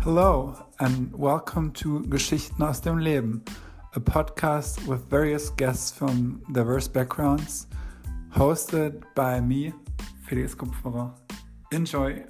Hello and welcome to Geschichten aus dem Leben, a podcast with various guests from diverse backgrounds, hosted by me, Felix Kupferer. Enjoy!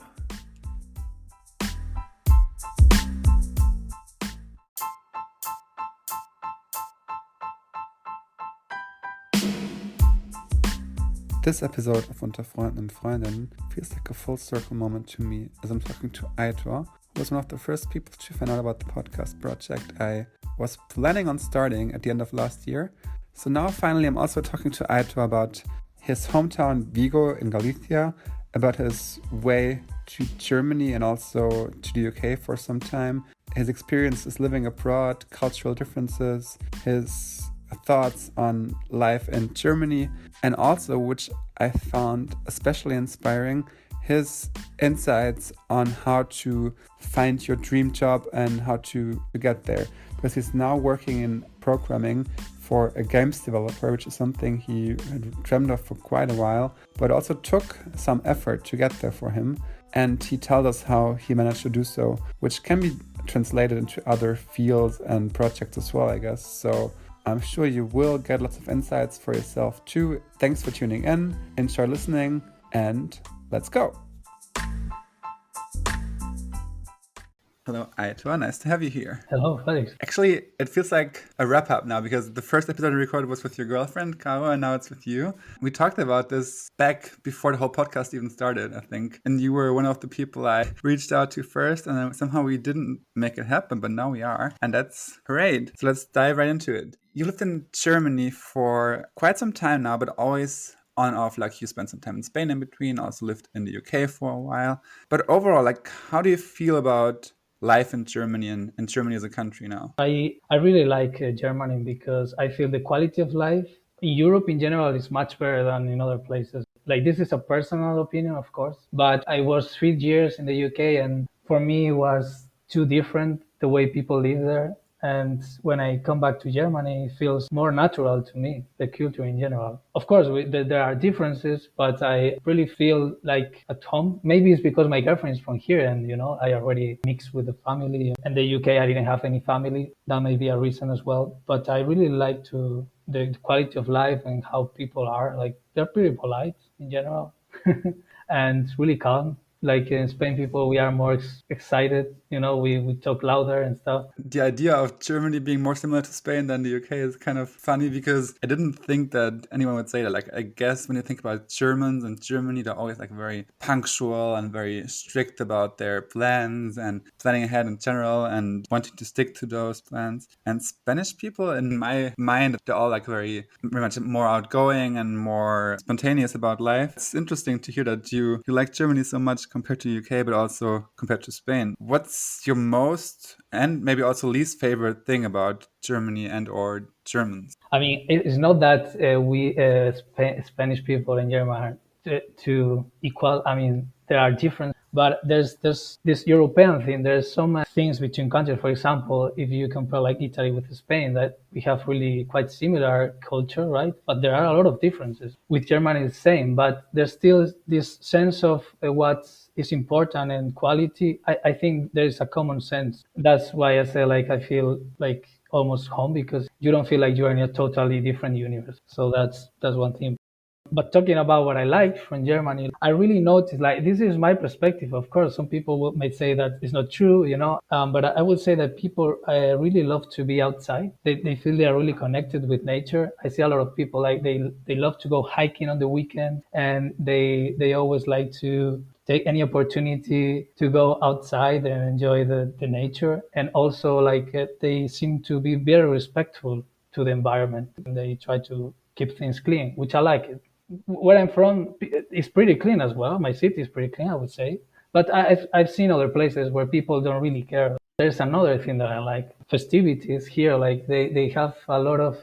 This episode of Unter Freunden und Freundinnen feels like a full circle moment to me as I'm talking to Aitor, who was one of the first people to find out about the podcast project I was planning on starting at the end of last year. So now finally I'm also talking to Aitor about his hometown Vigo in Galicia, about his way to Germany and also to the UK for some time, his experiences living abroad, cultural differences, his thoughts on life in Germany, and also, which I found especially inspiring, his insights on how to find your dream job and how to get there. Because he's now working in programming for a games developer, which is something he had dreamed of for quite a while, but also took some effort to get there for him. And he told us how he managed to do so, which can be translated into other fields and projects as well, I guess. So I'm sure you will get lots of insights for yourself too. Thanks for tuning in, enjoy listening, and let's go. Hello, Aitor. Nice to have you here. Hello, Felix. Actually, it feels like a wrap-up now because the first episode I recorded was with your girlfriend, Caro, and now it's with you. We talked about this back before the whole podcast even started, I think. And you were one of the people I reached out to first, and then somehow we didn't make it happen, but now we are. And that's great. So let's dive right into it. You lived in Germany for quite some time now, but always on and off, like you spent some time in Spain in between, also lived in the UK for a while. But overall, like, how do you feel about life in Germany and Germany as a country now? I really like Germany because I feel the quality of life in Europe in general is much better than in other places. Like, this is a personal opinion, of course, but I was 3 years in the UK and for me it was too different the way people live there. And when I come back to Germany, it feels more natural to me, the culture in general. Of course, there are differences, but I really feel like at home. Maybe it's because my girlfriend is from here and, I already mixed with the family. In the UK, I didn't have any family. That may be a reason as well. But I really like the quality of life and how people are. Like, they're pretty polite in general and really calm. Like in Spain, people, we are more excited, we talk louder and stuff. The idea of Germany being more similar to Spain than the UK is kind of funny because I didn't think that anyone would say that. Like, I guess when you think about Germans and Germany, they're always like very punctual and very strict about their plans and planning ahead in general and wanting to stick to those plans. And Spanish people, in my mind, they're all like very much more outgoing and more spontaneous about life. It's interesting to hear that you like Germany so much compared to UK, but also compared to Spain. What's your most and maybe also least favorite thing about Germany and or Germans? I mean, it's not that we Spanish people and German are too equal. I mean, there are different, but there's this European thing. There's so many things between countries. For example, if you compare like Italy with Spain, that we have really quite similar culture, right? But there are a lot of differences. With Germany, it's the same, but there's still this sense of what is important and quality. I think there is a common sense. That's why I say, like, I feel like almost home because you don't feel like you're in a totally different universe. So that's one thing. But talking about what I like from Germany, I really noticed, like, this is my perspective. Of course, some people might say that it's not true, but I would say that people really love to be outside. They feel they are really connected with nature. I see a lot of people, like, they love to go hiking on the weekend, and they always like to take any opportunity to go outside and enjoy the nature. And also, like, they seem to be very respectful to the environment. They try to keep things clean, which I like it. Where I'm from is pretty clean as well. My city is pretty clean, I would say. But I've seen other places where people don't really care. There's another thing that I like. Festivities here, like they have a lot of,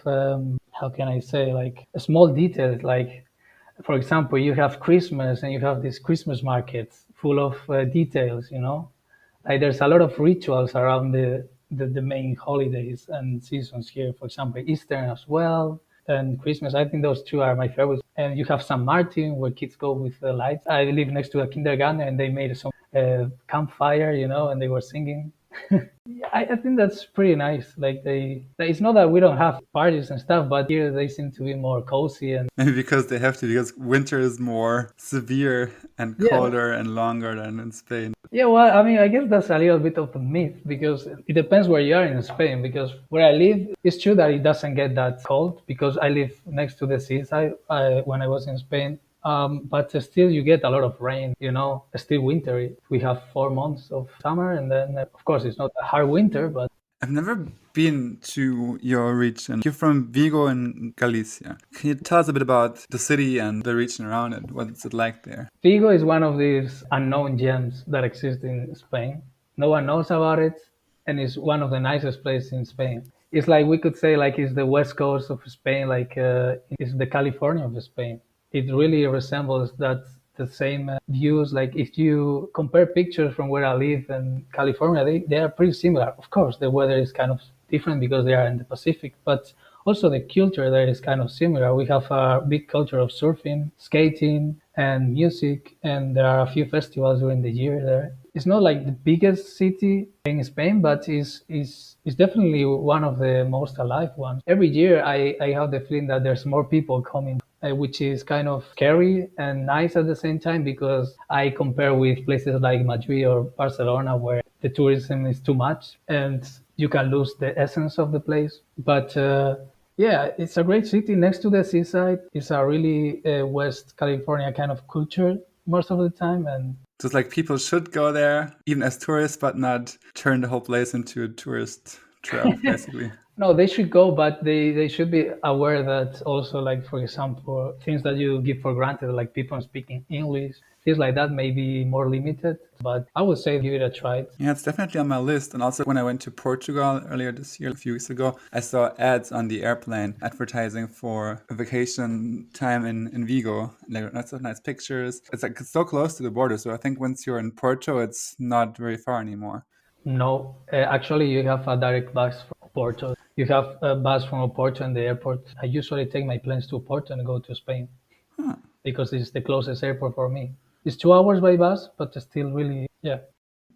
how can I say, like small details. Like, for example, you have Christmas and you have these Christmas markets full of details, Like, there's a lot of rituals around the main holidays and seasons here. For example, Easter as well. And Christmas, I think those two are my favorites. And you have San Martin, where kids go with the lights. I live next to a kindergarten, and they made some campfire, and they were singing. I think that's pretty nice. Like it's not that we don't have parties and stuff, but here they seem to be more cozy and Maybe because they have to, because winter is more severe and yeah. colder and longer than in Spain. Yeah, well, I mean, I guess that's a little bit of a myth because it depends where you are in Spain. Because where I live, it's true that it doesn't get that cold because I live next to the seaside when I was in Spain. But still, you get a lot of rain, still wintry. We have 4 months of summer, and then, of course, it's not a hard winter, but I've never been to your region. You're from Vigo in Galicia. Can you tell us a bit about the city and the region around it? What's it like there? Vigo is one of these unknown gems that exist in Spain. No one knows about it, and it's one of the nicest places in Spain. It's like we could say like it's the west coast of Spain, like it's the California of Spain. It really resembles that the same views. Like if you compare pictures from where I live and California, they are pretty similar. Of course, the weather is kind of different because they are in the Pacific, but also the culture there is kind of similar. We have a big culture of surfing, skating, and music, and there are a few festivals during the year there. It's not like the biggest city in Spain, but is definitely one of the most alive ones. Every year, I have the feeling that there's more people coming, which is kind of scary and nice at the same time because I compare with places like Madrid or Barcelona where the tourism is too much and you can lose the essence of the place. But yeah, it's a great city next to the seaside. It's a really West California kind of culture most of the time, and So it's like people should go there, even as tourists, but not turn the whole place into a tourist trap, basically. no, they should go, but they should be aware that also, like, for example, things that you give for granted, like people speaking English, things like that may be more limited. But I would say give it a try. Yeah, it's definitely on my list. And also, when I went to Portugal earlier this year, a few weeks ago, I saw ads on the airplane advertising for a vacation time in Vigo. Like, lots of nice pictures. It's like it's so close to the border. So I think once you're in Porto, it's not very far anymore. No, actually, you have a direct bus from Porto. You have a bus from Porto and the airport. I usually take my planes to Porto and go to Spain Huh. because it's the closest airport for me. It's 2 hours by bus, but it's still really, yeah.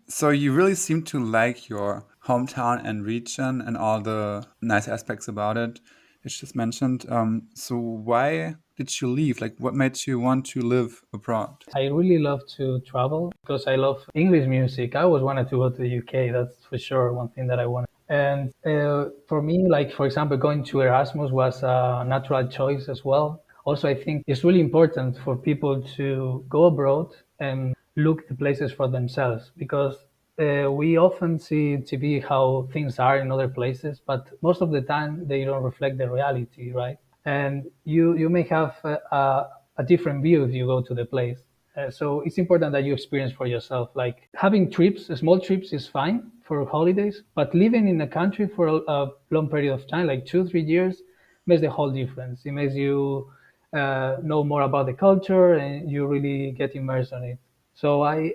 So you really seem to like your hometown and region and all the nice aspects about it. It's just mentioned. So why did you leave? Like, what made you want to live abroad? I really love to travel because I love English music. I always wanted to go to the UK. That's for sure one thing that I wanted. And for me, like for example, going to Erasmus was a natural choice as well. Also, I think it's really important for people to go abroad and look the places for themselves because we often see on TV how things are in other places, but most of the time they don't reflect the reality, right? And you may have a different view if you go to the place. So it's important that you experience for yourself. Like having trips, small trips is fine for holidays, but living in a country for a long period of time, like 2, 3 years, makes the whole difference. It makes you know more about the culture and you really get immersed in it. So I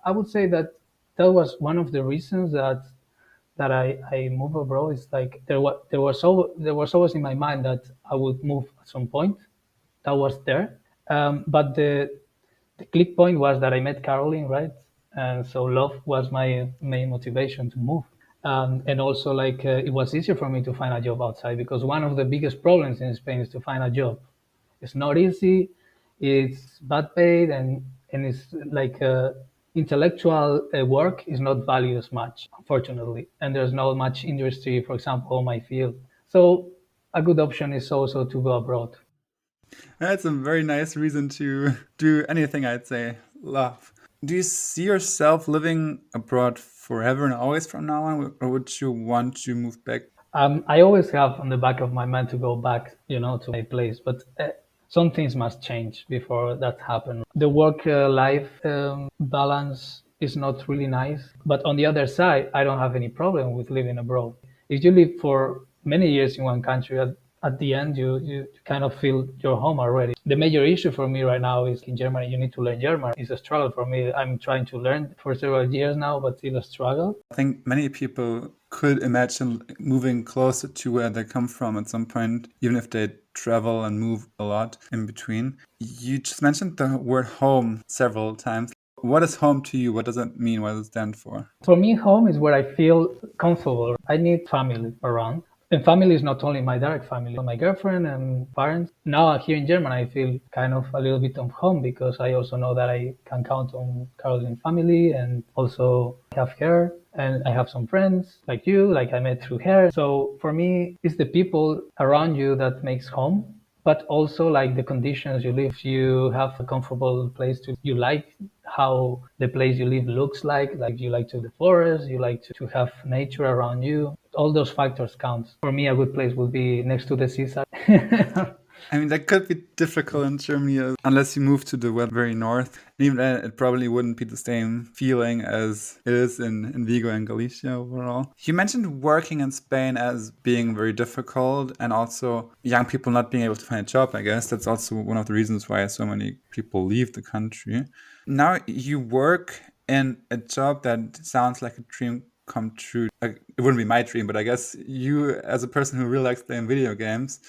would say that that was one of the reasons that I move abroad. It's like there was always in my mind that I would move at some point. That was there, but the click point was that I met Caroline, right? And so love was my main motivation to move. And also, like, it was easier for me to find a job outside because one of the biggest problems in Spain is to find a job. It's not easy, it's bad paid, and it's like intellectual work is not valued as much, unfortunately. And there's not much industry, for example, in my field. So a good option is also to go abroad. That's a very nice reason to do anything, I'd say. Love. Do you see yourself living abroad forever and always from now on, or would you want to move back? I always have on the back of my mind to go back, to my place, but some things must change before that happens. The work-life balance is not really nice, but on the other side, I don't have any problem with living abroad. If you live for many years in one country, at the end, you kind of feel your home already. The major issue for me right now is in Germany, you need to learn German. It's a struggle for me. I'm trying to learn for several years now, but still a struggle. I think many people could imagine moving closer to where they come from at some point, even if they travel and move a lot in between. You just mentioned the word home several times. What is home to you? What does it mean? What does it stand for? For me, home is where I feel comfortable. I need family around. And family is not only my direct family, my girlfriend and parents. Now here in Germany, I feel kind of a little bit of home because I also know that I can count on Caroline's family and also have her. And I have some friends like you, like I met through her. So for me, it's the people around you that makes home, but also like the conditions you live. You have a comfortable place to, you like how the place you live looks like you like to the forest, you like to have nature around you. All those factors count. For me, a good place would be next to the seaside. I mean, that could be difficult in Germany unless you move to the very north. And even then, it probably wouldn't be the same feeling as it is in Vigo and Galicia overall. You mentioned working in Spain as being very difficult and also young people not being able to find a job, I guess. That's also one of the reasons why so many people leave the country. Now you work in a job that sounds like a dream come true. Like, it wouldn't be my dream, but I guess you, as a person who really likes playing video games,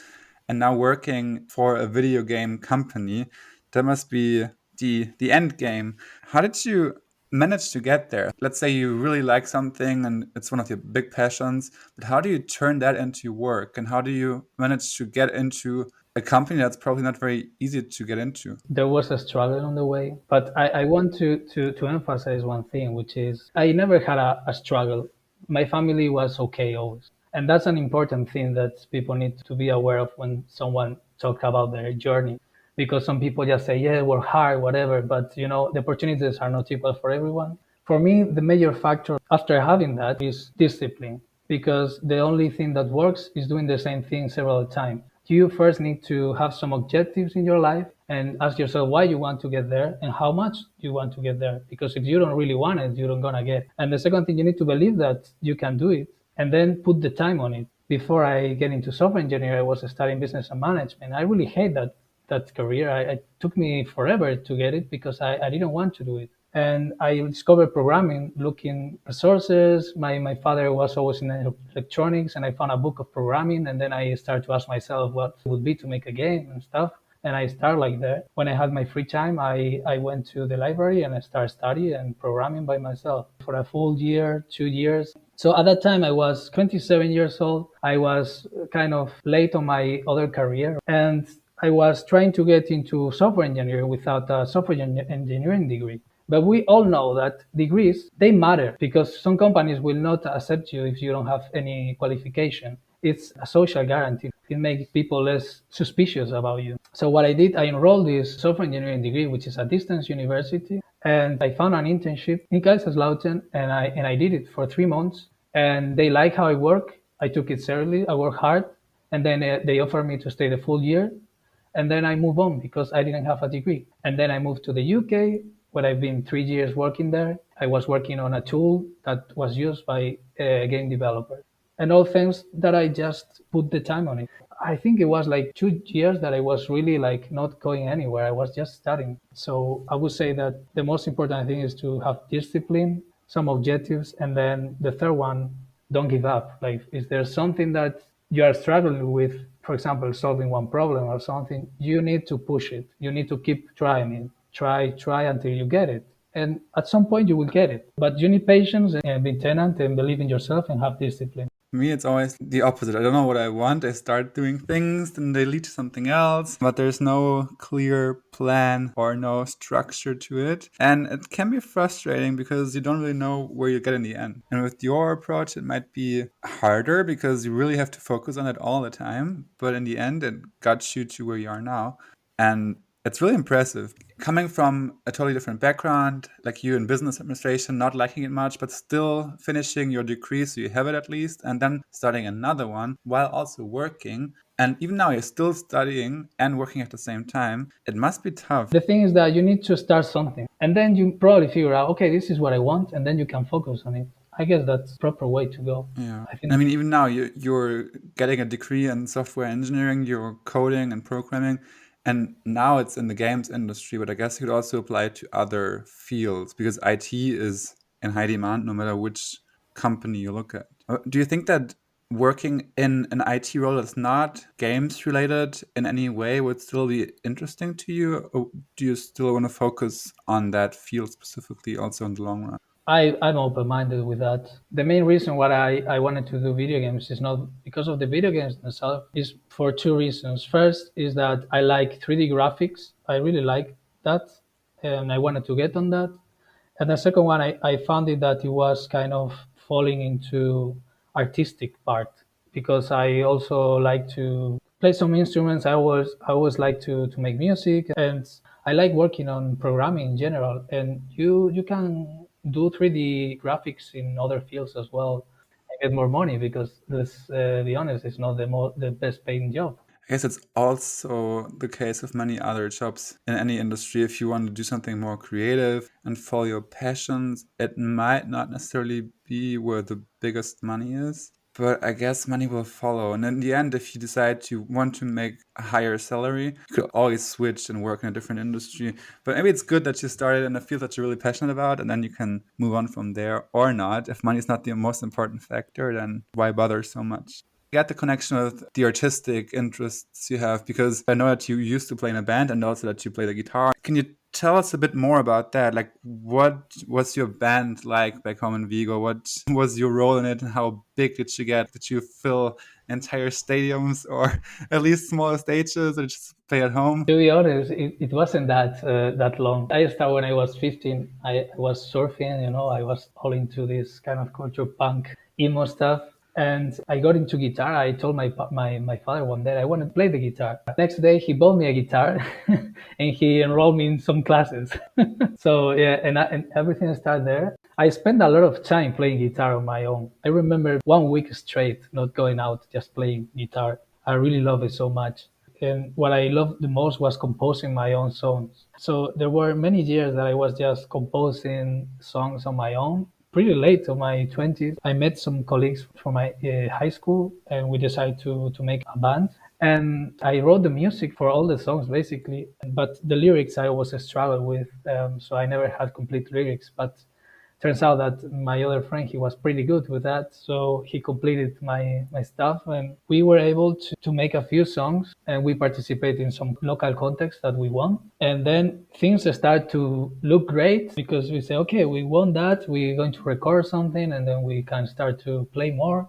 and now working for a video game company, that must be the end game. How did you manage to get there? Let's say you really like something and it's one of your big passions, but how do you turn that into work? And how do you manage to get into a company that's probably not very easy to get into? There was a struggle on the way, but I want to emphasize one thing, which is I never had a struggle. My family was okay always. And that's an important thing that people need to be aware of when someone talks about their journey. Because some people just say, yeah, work hard, whatever. But, the opportunities are not equal for everyone. For me, the major factor after having that is discipline. Because the only thing that works is doing the same thing several times. You first need to have some objectives in your life and ask yourself why you want to get there and how much you want to get there. Because if you don't really want it, you don't gonna get. And the second thing, you need to believe that you can do it and then put the time on it. Before I get into software engineering, I was studying business and management. I really hate that career. It took me forever to get it because I didn't want to do it. And I discovered programming, looking resources. My father was always in electronics, and I found a book of programming. And then I started to ask myself what it would be to make a game and stuff. And I started like that. When I had my free time, I went to the library and I started studying and programming by myself for a full year, 2 years. So at that time, I was 27 years old. I was kind of late on my other career. And I was trying to get into software engineering without a software engineering degree. But we all know that degrees, they matter because some companies will not accept you if you don't have any qualification. It's a social guarantee. It makes people less suspicious about you. So what I did, I enrolled this software engineering degree, which is a distance university, and I found an internship in Kaiserslautern, and I did it for 3 months. And they like how I work. I took it seriously. I work hard, and then they offered me to stay the full year. And then I moved on because I didn't have a degree. And then I moved to the UK, where I've been 3 years working there. I was working on a tool that was used by game developers. And all things that I just put the time on it. I think it was like 2 years that I was really like not going anywhere. I was just studying. So I would say that the most important thing is to have discipline, some objectives, and then the third one, don't give up. Like, is there something that you are struggling with, for example, solving one problem or something, you need to push it. You need to keep trying it. Try until you get it. And at some point you will get it. But you need patience and be tenant and believe in yourself and have discipline. For me, it's always the opposite. I don't know what I want. I start doing things, then they lead to something else, but there's no clear plan or no structure to it. And it can be frustrating because you don't really know where you get in the end. And with your approach, it might be harder because you really have to focus on it all the time. But in the end, it got you to where you are now. And it's really impressive. Coming from a totally different background, like you in business administration, not liking it much, but still finishing your degree so you have it at least, and then starting another one while also working. And even now you're still studying and working at the same time. It must be tough. The thing is that you need to start something. And then you probably figure out, okay, this is what I want, and then you can focus on it. I guess that's the proper way to go. Yeah. I mean, even now you're getting a degree in software engineering, you're coding and programming. And now it's in the games industry, but I guess you could also apply it to other fields because IT is in high demand no matter which company you look at. Do you think that working in an IT role that's not games related in any way would still be interesting to you? Or do you still want to focus on that field specifically also in the long run? I'm open-minded with that. The main reason why I wanted to do video games is not because of the video games themselves, is for two reasons. First is that I like 3D graphics. I really like that, and I wanted to get on that. And the second one, I found it that it was kind of falling into artistic part because I also like to play some instruments. I always like to make music, and I like working on programming in general. And you can do 3D graphics in other fields as well and get more money because let's be honest, it's not the best paying job. I guess it's also the case with many other jobs in any industry. If you want to do something more creative and follow your passions, it might not necessarily be where the biggest money is. But I guess money will follow. And in the end, if you decide to want to make a higher salary, you could always switch and work in a different industry. But maybe it's good that you started in a field that you're really passionate about, and then you can move on from there or not. If money is not the most important factor, then why bother so much? Get the connection with the artistic interests you have, because I know that you used to play in a band and also that you play the guitar. Can you tell us a bit more about that? Like, what was your band like back home in Vigo? What was your role in it, and how big did you get? Did you fill entire stadiums or at least smaller stages, or just play at home? To be honest, it wasn't that long. I started when I was 15. I was surfing, I was all into this kind of culture, punk, emo stuff. And I got into guitar. I told my father one day I wanted to play the guitar. Next day, he bought me a guitar and he enrolled me in some classes. So, yeah, and everything started there. I spent a lot of time playing guitar on my own. I remember 1 week straight not going out, just playing guitar. I really love it so much. And what I loved the most was composing my own songs. So there were many years that I was just composing songs on my own. Pretty late in my 20s, I met some colleagues from my high school, and we decided to make a band. And I wrote the music for all the songs basically, but the lyrics I always struggled with, so I never had complete lyrics. But turns out that my other friend, he was pretty good with that, so he completed my stuff, and we were able to make a few songs, and we participated in some local contests that we won. And then things start to look great because we say, okay, we won that, we're going to record something, and then we can start to play more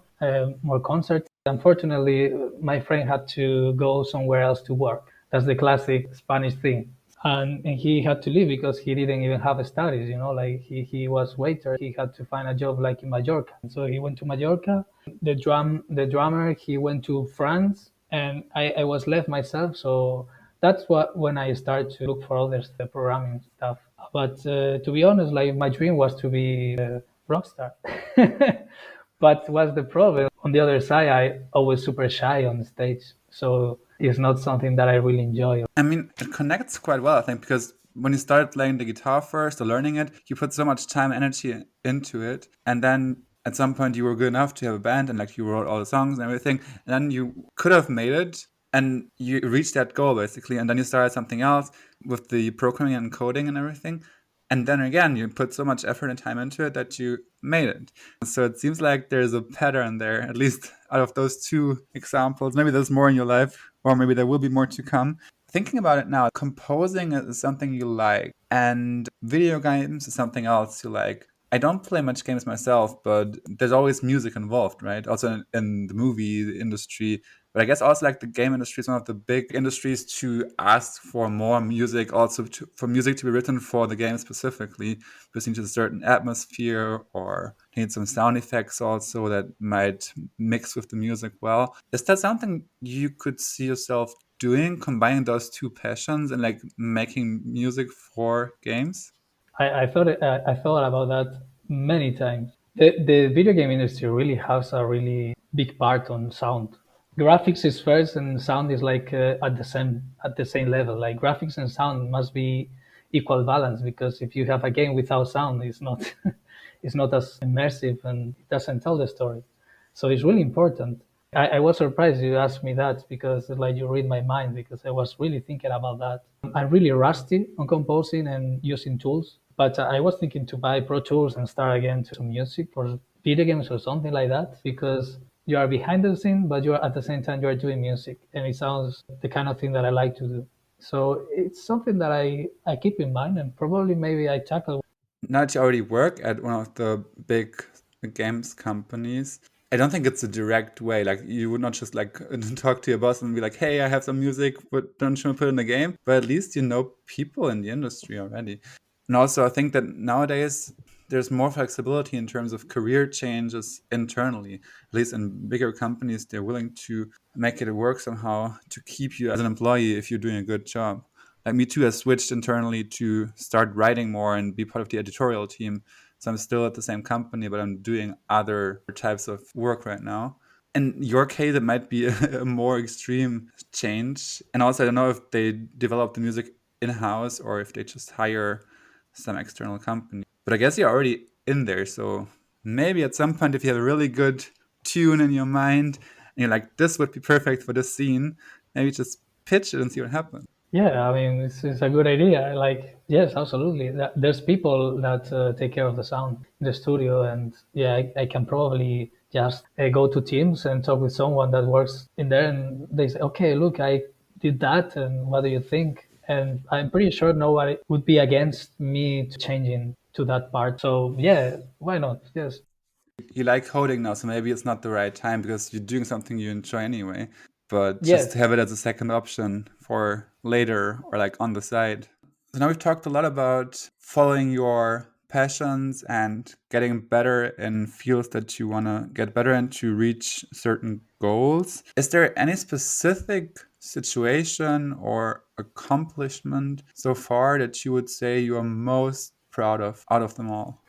concerts. Unfortunately, my friend had to go somewhere else to work. That's the classic Spanish thing. And he had to leave because he didn't even have studies, like he was waiter. He had to find a job like in Mallorca. So he went to Mallorca. The drummer, he went to France, and I was left myself. So that's when I started to look for all this the programming stuff. But to be honest, like my dream was to be a rock star. But what's the problem? On the other side, I always super shy on the stage. So it's not something that I really enjoy. I mean, it connects quite well, I think, because when you started playing the guitar first or learning it, you put so much time and energy into it. And then at some point you were good enough to have a band and like you wrote all the songs and everything. And then you could have made it and you reached that goal basically. And then you started something else with the programming and coding and everything. And then again, you put so much effort and time into it that you made it. So it seems like there's a pattern there, at least out of those two examples. Maybe there's more in your life, or maybe there will be more to come. Thinking about it now, composing is something you like, and video games is something else you like. I don't play much games myself, but there's always music involved, right? Also in the movie industry. But I guess also like the game industry is one of the big industries to ask for more music, also for music to be written for the game specifically, because you need a certain atmosphere or need some sound effects also that might mix with the music well. Is that something you could see yourself doing, combining those two passions and like making music for games? I thought about that many times. The video game industry really has a really big part on sound. Graphics is first, and sound is like at the same level. Like graphics and sound must be equal balance because if you have a game without sound, it's not it's not as immersive and it doesn't tell the story. So it's really important. I was surprised you asked me that because like you read my mind because I was really thinking about that. I'm really rusty on composing and using tools, but I was thinking to buy Pro Tools and start again to music for video games or something like that because You are behind the scene, but you are at the same time you are doing music, and it sounds the kind of thing that I like to do. So it's something that I keep in mind, and probably maybe I tackle. Now that you already work at one of the big games companies, I don't think it's a direct way. Like you would not just like talk to your boss and be like, "Hey, I have some music, but don't you want to put it in the game?" But at least you know people in the industry already. And also, I think that nowadays there's more flexibility in terms of career changes internally. At least in bigger companies, they're willing to make it work somehow to keep you as an employee if you're doing a good job. Like me too, I switched internally to start writing more and be part of the editorial team. So I'm still at the same company, but I'm doing other types of work right now. In your case, it might be a more extreme change. And also, I don't know if they develop the music in-house or if they just hire some external company. But I guess you're already in there. So maybe at some point, if you have a really good tune in your mind and you're like, this would be perfect for this scene, maybe just pitch it and see what happens. Yeah, I mean, it's a good idea. Like, yes, absolutely. There's people that take care of the sound in the studio, and yeah, I can probably just go to Teams and talk with someone that works in there, and they say, okay, look, I did that, and what do you think? And I'm pretty sure nobody would be against me changing to that part. So yeah, why not? Yes. You like coding now, so maybe it's not the right time because you're doing something you enjoy anyway. But just Yes. to have it as a second option for later or like on the side. So now we've talked a lot about following your passions and getting better in fields that you want to get better in to reach certain goals. Is there any specific situation or accomplishment so far that you would say you are most proud of out of them all?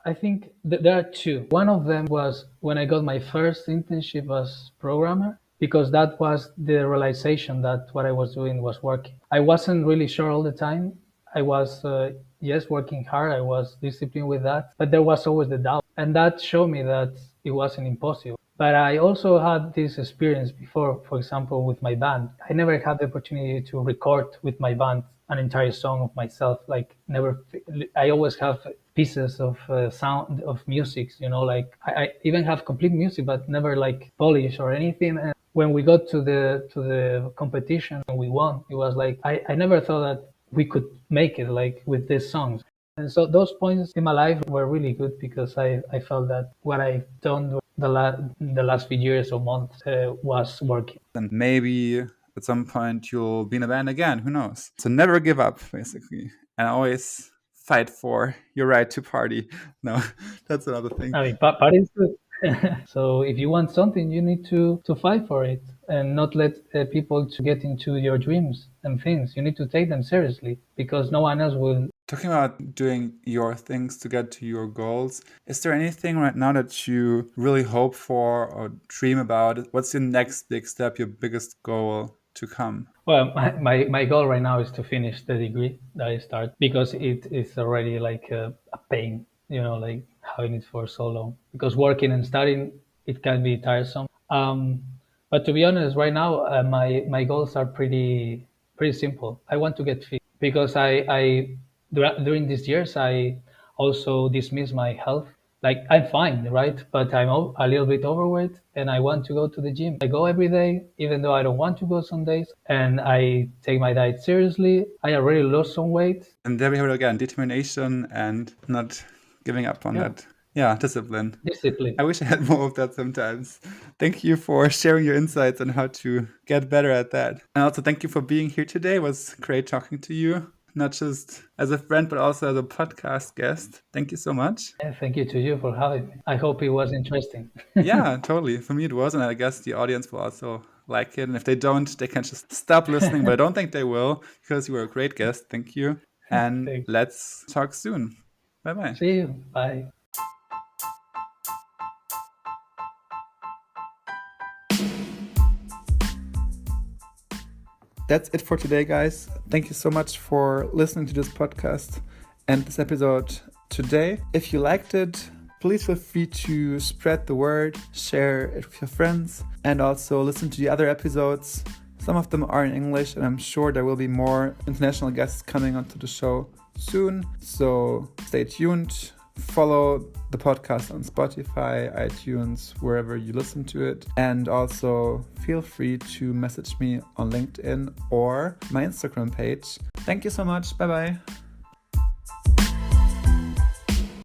I think there are two. One of them was when I got my first internship as programmer, because that was the realization that what I was doing was working. I wasn't really sure all the time. I was, yes, working hard. I was disciplined with that, but there was always the doubt. And that showed me that it wasn't impossible. But I also had this experience before, for example, with my band. I never had the opportunity to record with my band an entire song of myself. Like never, I always have pieces of sound of music, I even have complete music, but never like polish or anything. And when we got to the competition and we won, it was like, I never thought that we could make it like with these songs. And so those points in my life were really good because I felt that what I've done the last few years or months was working. And maybe at some point you'll be in a band again. Who knows? So never give up, basically, and always fight for your right to party. No, that's another thing. I mean, party is good. So if you want something, you need to fight for it and not let people to get into your dreams and things. You need to take them seriously because no one else will. Talking about doing your things to get to your goals, is there anything right now that you really hope for or dream about? What's your next big step, your biggest goal to come? Well, my goal right now is to finish the degree that I start because it is already like a pain, like having it for so long. Because working and studying, it can be tiresome. But to be honest, right now my goals are pretty simple. I want to get fit because during these years I also dismiss my health. Like I'm fine, right? But I'm a little bit overweight and I want to go to the gym. I go every day, even though I don't want to go some days, and I take my diet seriously. I already lost some weight. And there we have it again, determination and not giving up on that. Yeah, discipline. Discipline. I wish I had more of that sometimes. Thank you for sharing your insights on how to get better at that. And also thank you for being here today. It was great talking to you, not just as a friend, but also as a podcast guest. Thank you so much. And thank you to you for having me. I hope it was interesting. Yeah, totally. For me it was, and I guess the audience will also like it. And if they don't, they can just stop listening, but I don't think they will because you were a great guest. Thank you. And Thanks. let's talk soon. Bye-bye. See you. Bye. That's it for today, guys. Thank you so much for listening to this podcast and this episode today. If you liked it, please feel free to spread the word, share it with your friends, and also listen to the other episodes. Some of them are in English, and I'm sure there will be more international guests coming onto the show soon. So stay tuned Follow the podcast on Spotify, iTunes, wherever you listen to it. And also feel free to message me on LinkedIn or my Instagram page. Thank you so much. Bye bye.